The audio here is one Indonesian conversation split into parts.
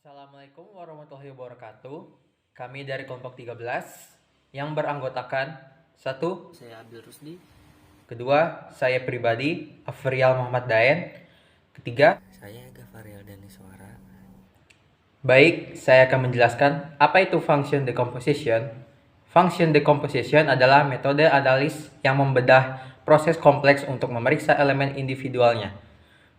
Assalamualaikum warahmatullahi wabarakatuh. Kami dari kelompok 13 yang beranggotakan satu, Saya Abil Rusdi. kedua, saya pribadi Afrial Muhammad Daen. Ketiga, Saya Gavariel Daniswara. baik, saya akan menjelaskan apa itu function decomposition. Function decomposition adalah metode analis yang membedah proses kompleks untuk memeriksa elemen individualnya.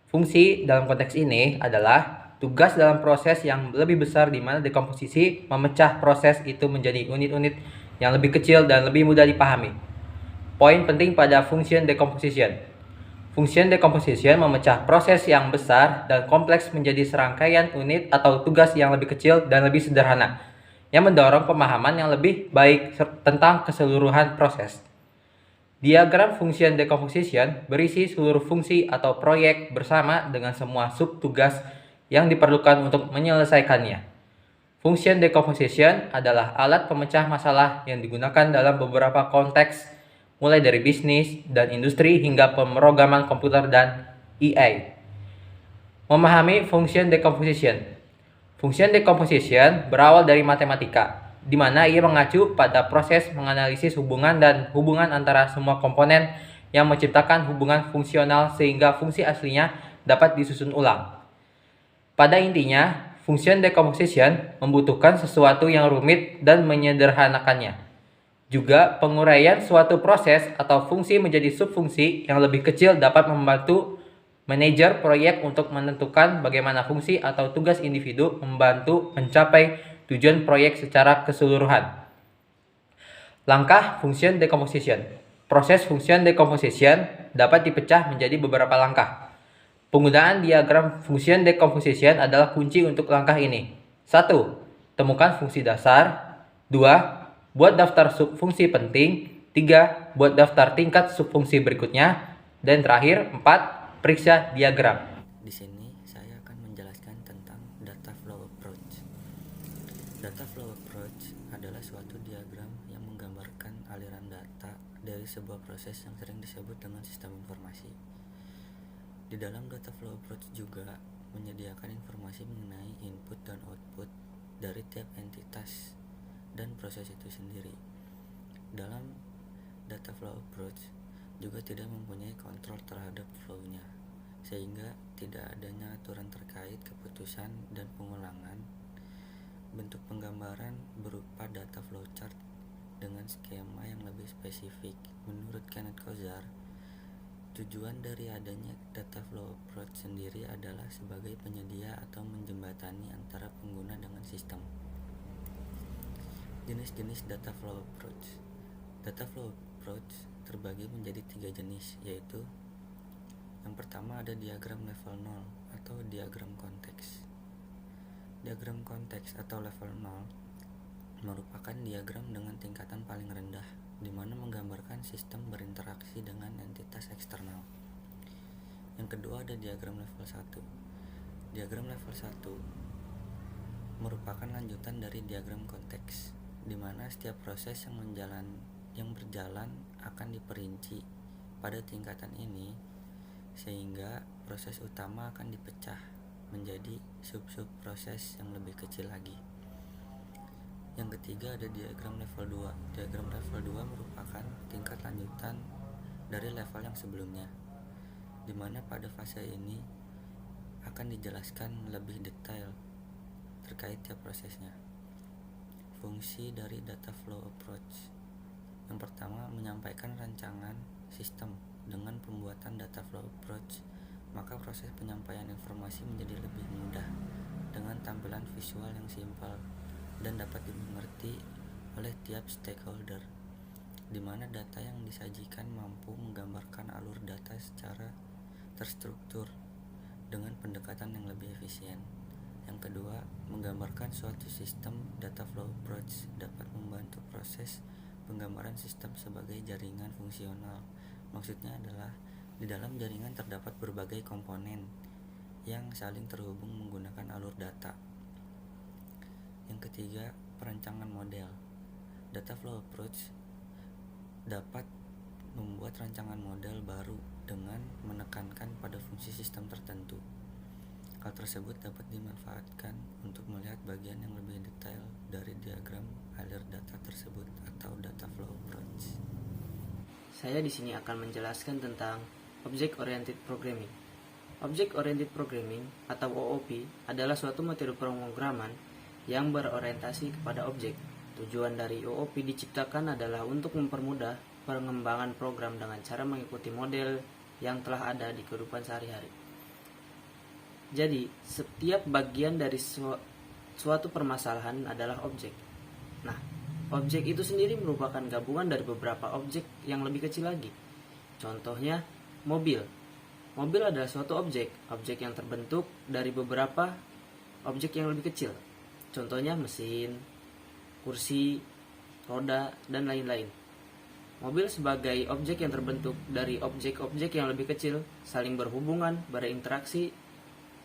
Fungsi dalam konteks ini adalah tugas dalam proses yang lebih besar di mana dekomposisi memecah proses itu menjadi unit-unit yang lebih kecil dan lebih mudah dipahami. Poin penting pada function decomposition. Function decomposition memecah proses yang besar dan kompleks menjadi serangkaian unit atau tugas yang lebih kecil dan lebih sederhana, yang mendorong pemahaman yang lebih baik tentang keseluruhan proses. Diagram function decomposition berisi seluruh fungsi atau proyek bersama dengan semua subtugas yang diperlukan untuk menyelesaikannya. Function decomposition adalah alat pemecah masalah yang digunakan dalam beberapa konteks, mulai dari bisnis dan industri hingga pemrograman komputer dan AI. Memahami function decomposition. Function decomposition berawal dari matematika, di mana ia mengacu pada proses menganalisis hubungan dan hubungan antara semua komponen yang menciptakan hubungan fungsional sehingga fungsi aslinya dapat disusun ulang. Pada intinya, function decomposition membutuhkan sesuatu yang rumit dan menyederhanakannya. Juga penguraian suatu proses atau fungsi menjadi subfungsi yang lebih kecil dapat membantu manajer proyek untuk menentukan bagaimana fungsi atau tugas individu membantu mencapai tujuan proyek secara keseluruhan. Langkah function decomposition. Proses function decomposition dapat dipecah menjadi beberapa langkah. Penggunaan diagram function decomposition adalah kunci untuk langkah ini. 1. Temukan fungsi dasar. 2. Buat daftar subfungsi penting. 3. Buat daftar tingkat subfungsi berikutnya. Dan terakhir, 4. Periksa diagram. Di sini saya akan menjelaskan tentang data flow approach. Data flow approach adalah suatu diagram yang menggambarkan aliran data dari sebuah proses yang sering disebut dengan sistem informasi. Di dalam data flow approach juga menyediakan informasi mengenai input dan output dari tiap entitas dan proses itu sendiri. Dalam data flow approach juga tidak mempunyai kontrol terhadap flow-nya, sehingga tidak adanya aturan terkait keputusan dan pengulangan. Bentuk penggambaran berupa data flowchart dengan skema yang lebih spesifik. Menurut Kenneth Kozar, tujuan dari adanya data flow approach sendiri adalah sebagai penyedia atau menjembatani antara pengguna dengan sistem. Jenis-jenis data flow approach. Data flow approach terbagi menjadi 3 jenis, yaitu yang pertama ada diagram level 0 atau diagram konteks. Diagram konteks atau level 0 merupakan diagram dengan tingkatan paling rendah, di mana menggambarkan sistem berinteraksi dengan entitas eksternal. Yang kedua ada diagram level 1. Diagram level 1 merupakan lanjutan dari diagram konteks, di mana setiap proses yang berjalan akan diperinci pada tingkatan ini, sehingga proses utama akan dipecah menjadi sub-sub proses yang lebih kecil lagi. Yang ketiga ada diagram level 2. Diagram level 2 merupakan tingkat lanjutan dari level yang sebelumnya, di mana pada fase ini akan dijelaskan lebih detail terkait tiap prosesnya. Fungsi dari data flow approach. Yang pertama, menyampaikan rancangan sistem. Dengan pembuatan data flow approach, maka proses penyampaian informasi menjadi lebih mudah dengan tampilan visual yang simpel dan dapat dimengerti oleh tiap stakeholder, di mana data yang disajikan mampu menggambarkan alur data secara terstruktur dengan pendekatan yang lebih efisien. Yang kedua, menggambarkan suatu sistem. Data flow approach dapat membantu proses penggambaran sistem sebagai jaringan fungsional. Maksudnya adalah di dalam jaringan terdapat berbagai komponen yang saling terhubung menggunakan alur data. Yang ketiga, perancangan model. Data flow approach dapat membuat rancangan model baru dengan menekankan pada fungsi sistem tertentu. Hal tersebut dapat dimanfaatkan untuk melihat bagian yang lebih detail dari diagram alir data tersebut atau data flow approach. Saya di sini akan menjelaskan tentang Object Oriented Programming. Object Oriented Programming atau OOP adalah suatu metode pemrograman yang berorientasi kepada objek. Tujuan dari OOP diciptakan adalah untuk mempermudah pengembangan program dengan cara mengikuti model yang telah ada di kehidupan sehari-hari. Jadi, setiap bagian dari suatu permasalahan adalah objek. Nah, objek itu sendiri merupakan gabungan dari beberapa objek yang lebih kecil lagi. Contohnya, mobil. Mobil adalah suatu objek yang terbentuk dari beberapa objek yang lebih kecil. Contohnya mesin, kursi, roda, dan lain-lain. Mobil sebagai objek yang terbentuk dari objek-objek yang lebih kecil, saling berhubungan, berinteraksi,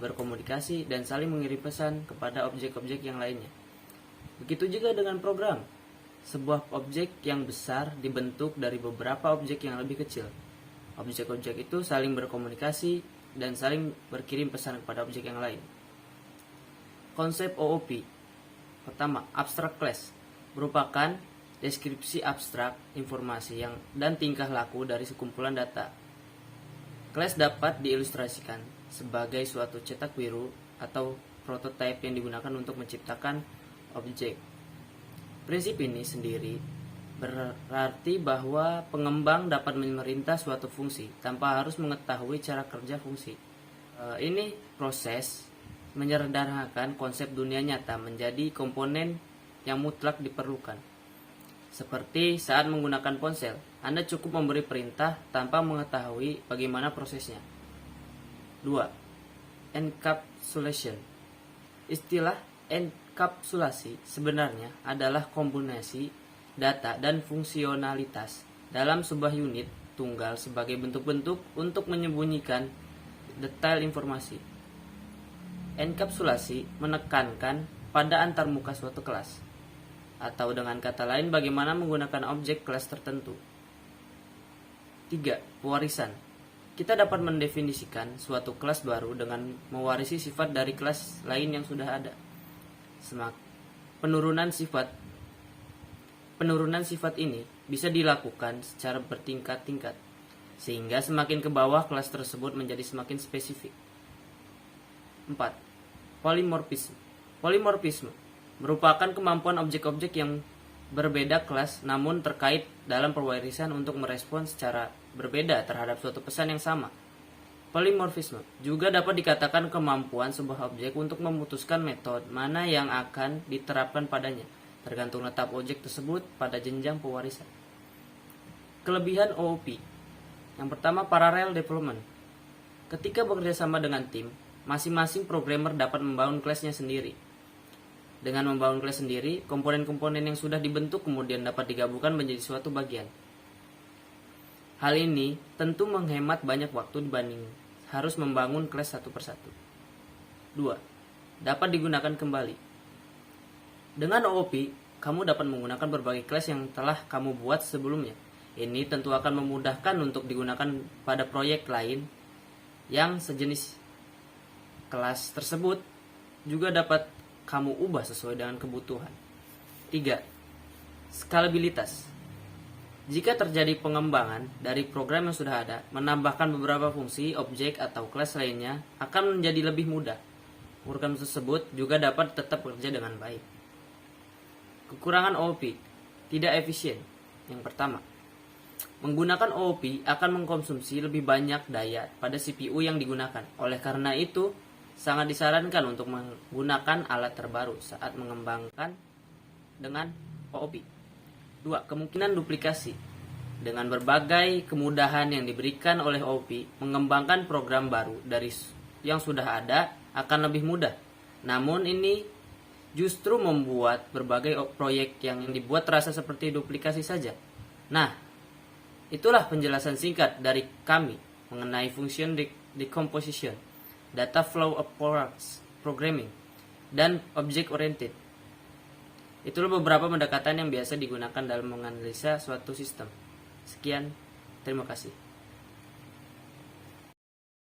berkomunikasi, dan saling mengirim pesan kepada objek-objek yang lainnya. Begitu juga dengan program. Sebuah objek yang besar dibentuk dari beberapa objek yang lebih kecil. Objek-objek itu saling berkomunikasi dan saling berkirim pesan kepada objek yang lain. Konsep OOP. Pertama, abstract class merupakan deskripsi abstrak informasi dan tingkah laku dari sekumpulan data. Kelas dapat diilustrasikan sebagai suatu cetak biru atau prototipe yang digunakan untuk menciptakan objek. Prinsip ini sendiri berarti bahwa pengembang dapat memerintah suatu fungsi tanpa harus mengetahui cara kerja fungsi. Ini proses menyederhanakan konsep dunia nyata menjadi komponen yang mutlak diperlukan. Seperti saat menggunakan ponsel, Anda cukup memberi perintah tanpa mengetahui bagaimana prosesnya. 2. Encapsulation. Istilah enkapsulasi sebenarnya adalah kombinasi data dan fungsionalitas dalam sebuah unit tunggal sebagai bentuk-bentuk untuk menyembunyikan detail informasi. Enkapsulasi menekankan pada antarmuka suatu kelas, atau dengan kata lain bagaimana menggunakan objek kelas tertentu. 3. Pewarisan. Kita dapat mendefinisikan suatu kelas baru dengan mewarisi sifat dari kelas lain yang sudah ada. Penurunan sifat ini bisa dilakukan secara bertingkat-tingkat, sehingga semakin ke bawah kelas tersebut menjadi semakin spesifik. 4. Polymorphisme. Polymorphisme merupakan kemampuan objek-objek yang berbeda kelas namun terkait dalam pewarisan untuk merespon secara berbeda terhadap suatu pesan yang sama. Polymorphisme juga dapat dikatakan kemampuan sebuah objek untuk memutuskan metode mana yang akan diterapkan padanya, tergantung letak objek tersebut pada jenjang pewarisan. Kelebihan OOP. Yang pertama, parallel development. Ketika bekerja sama dengan tim, masing-masing programmer dapat membangun kelasnya sendiri. Dengan membangun kelas sendiri, komponen-komponen yang sudah dibentuk kemudian dapat digabungkan menjadi suatu bagian. Hal ini tentu menghemat banyak waktu dibanding harus membangun kelas satu persatu. 2. Dapat digunakan kembali. Dengan OOP, kamu dapat menggunakan berbagai kelas yang telah kamu buat sebelumnya. Ini tentu akan memudahkan untuk digunakan pada proyek lain yang sejenis. Kelas tersebut juga dapat kamu ubah sesuai dengan kebutuhan. 3. Skalabilitas. Jika terjadi pengembangan dari program yang sudah ada, menambahkan beberapa fungsi, objek, atau kelas lainnya akan menjadi lebih mudah. Program tersebut juga dapat tetap bekerja dengan baik. Kekurangan OOP, tidak efisien. Yang pertama, menggunakan OOP akan mengkonsumsi lebih banyak daya pada CPU yang digunakan. Oleh karena itu, sangat disarankan untuk menggunakan alat terbaru saat mengembangkan dengan OOP. 2. Kemungkinan duplikasi. Dengan berbagai kemudahan yang diberikan oleh OOP, mengembangkan program baru dari yang sudah ada akan lebih mudah. Namun ini justru membuat berbagai proyek yang dibuat terasa seperti duplikasi saja. Nah, itulah penjelasan singkat dari kami mengenai function decomposition, data flow approach programming, dan object oriented. Itulah beberapa pendekatan yang biasa digunakan dalam menganalisa suatu sistem. Sekian, terima kasih.